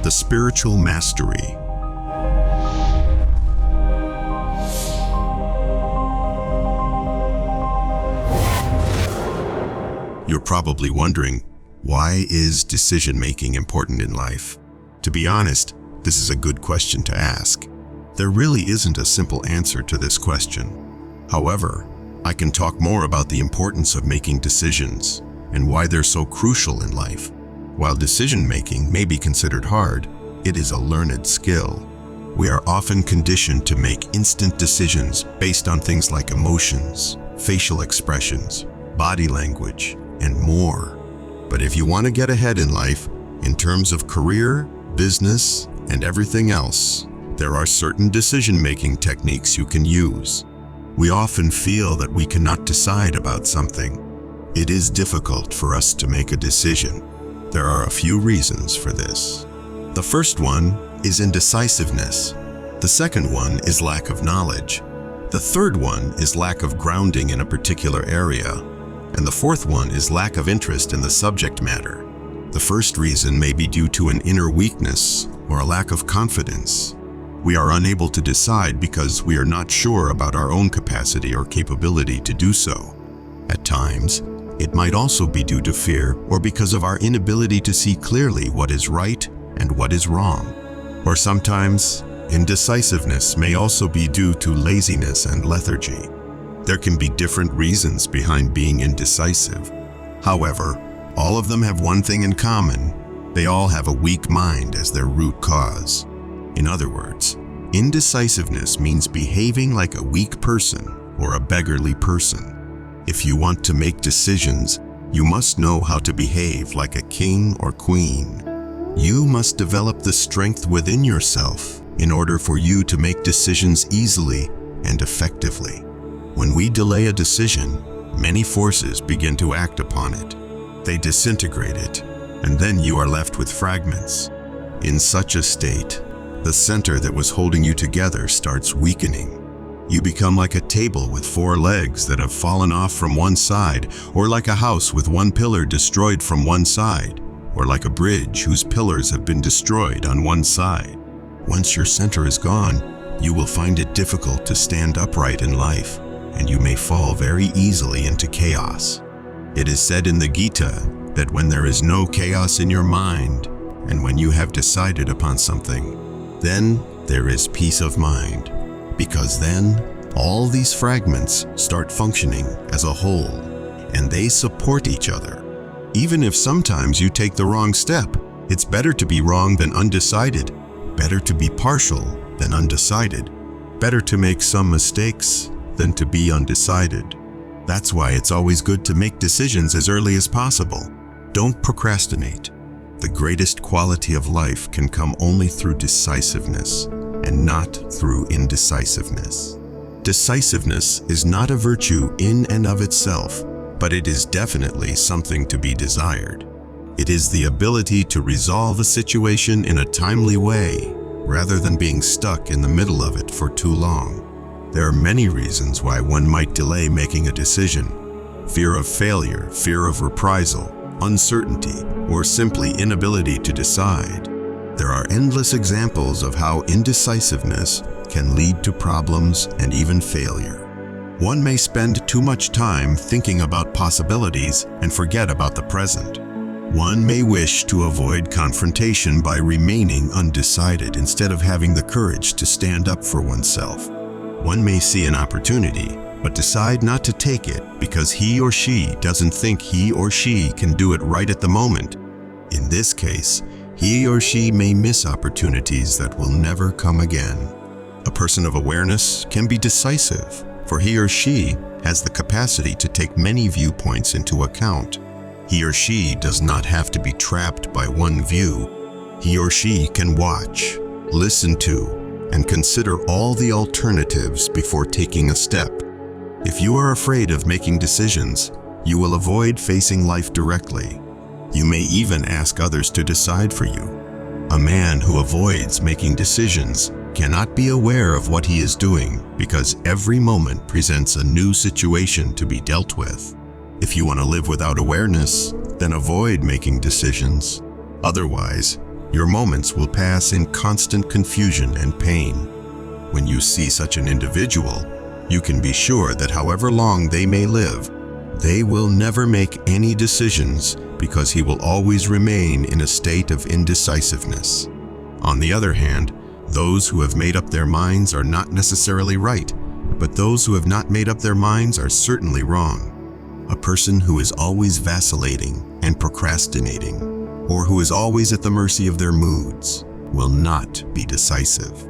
the spiritual mastery. You're probably wondering, why is decision-making important in life? To be honest, this is a good question to ask. There really isn't a simple answer to this question. However, I can talk more about the importance of making decisions and why they're so crucial in life. While decision-making may be considered hard, it is a learned skill. We are often conditioned to make instant decisions based on things like emotions, facial expressions, body language, and more. But if you want to get ahead in life, in terms of career, business, and everything else, there are certain decision-making techniques you can use. We often feel that we cannot decide about something. It is difficult for us to make a decision. There are a few reasons for this. The first one is indecisiveness. The second one is lack of knowledge. The third one is lack of grounding in a particular area. And the fourth one is lack of interest in the subject matter. The first reason may be due to an inner weakness or a lack of confidence. We are unable to decide because we are not sure about our own capacity or capability to do so. At times, it might also be due to fear or because of our inability to see clearly what is right and what is wrong. Or sometimes, indecisiveness may also be due to laziness and lethargy. There can be different reasons behind being indecisive. However, all of them have one thing in common. They all have a weak mind as their root cause. In other words, indecisiveness means behaving like a weak person or a beggarly person. If you want to make decisions, you must know how to behave like a king or queen. You must develop the strength within yourself in order for you to make decisions easily and effectively. When we delay a decision, many forces begin to act upon it. They disintegrate it, and then you are left with fragments. In such a state, the center that was holding you together starts weakening. You become like a table with 4 legs that have fallen off from one side, or like a house with one pillar destroyed from one side, or like a bridge whose pillars have been destroyed on one side. Once your center is gone, you will find it difficult to stand upright in life, and you may fall very easily into chaos. It is said in the Gita that when there is no chaos in your mind, and when you have decided upon something, then there is peace of mind, because then all these fragments start functioning as a whole, and they support each other. Even if sometimes you take the wrong step, it's better to be wrong than undecided, better to be partial than undecided, better to make some mistakes than to be undecided. That's why it's always good to make decisions as early as possible. Don't procrastinate. The greatest quality of life can come only through decisiveness and not through indecisiveness. Decisiveness is not a virtue in and of itself, but it is definitely something to be desired. It is the ability to resolve a situation in a timely way, rather than being stuck in the middle of it for too long. There are many reasons why one might delay making a decision. Fear of failure, fear of reprisal, uncertainty, or simply inability to decide. There are endless examples of how indecisiveness can lead to problems and even failure. One may spend too much time thinking about possibilities and forget about the present. One may wish to avoid confrontation by remaining undecided instead of having the courage to stand up for oneself. One may see an opportunity, but decide not to take it because he or she doesn't think he or she can do it right at the moment. In this case, he or she may miss opportunities that will never come again. A person of awareness can be decisive, for he or she has the capacity to take many viewpoints into account. He or she does not have to be trapped by one view. He or she can watch, listen to, and consider all the alternatives before taking a step. If you are afraid of making decisions, you will avoid facing life directly. You may even ask others to decide for you. A man who avoids making decisions cannot be aware of what he is doing because every moment presents a new situation to be dealt with. If you want to live without awareness, then avoid making decisions. Otherwise, Your moments will pass in constant confusion and pain. When you see such an individual, you can be sure that however long they may live, they will never make any decisions because he will always remain in a state of indecisiveness. On the other hand, those who have made up their minds are not necessarily right, but those who have not made up their minds are certainly wrong. A person who is always vacillating and procrastinating, or who is always at the mercy of their moods, will not be decisive.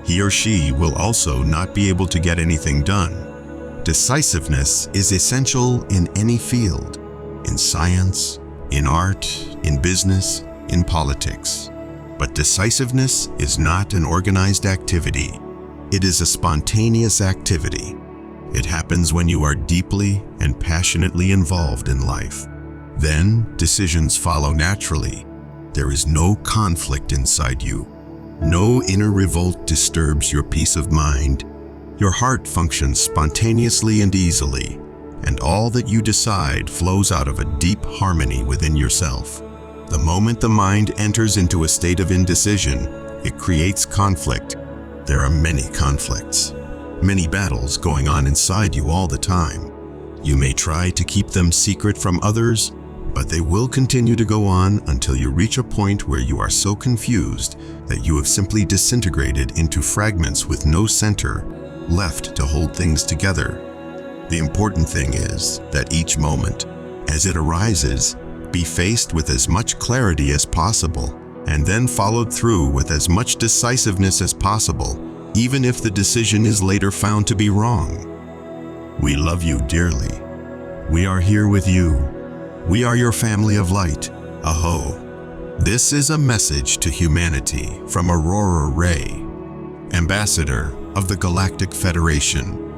He or she will also not be able to get anything done. Decisiveness is essential in any field, in science, in art, in business, in politics. But decisiveness is not an organized activity. It is a spontaneous activity. It happens when you are deeply and passionately involved in life. Then decisions follow naturally. There is no conflict inside you. No inner revolt disturbs your peace of mind. Your heart functions spontaneously and easily, and all that you decide flows out of a deep harmony within yourself. The moment the mind enters into a state of indecision, it creates conflict. There are many conflicts, many battles going on inside you all the time. You may try to keep them secret from others, but they will continue to go on until you reach a point where you are so confused that you have simply disintegrated into fragments with no center left to hold things together. The important thing is that each moment, as it arises, be faced with as much clarity as possible, and then followed through with as much decisiveness as possible, even if the decision is later found to be wrong. We love you dearly. We are here with you. We are your family of light. Aho. This is a message to humanity from Aurora Ray, Ambassador of the Galactic Federation.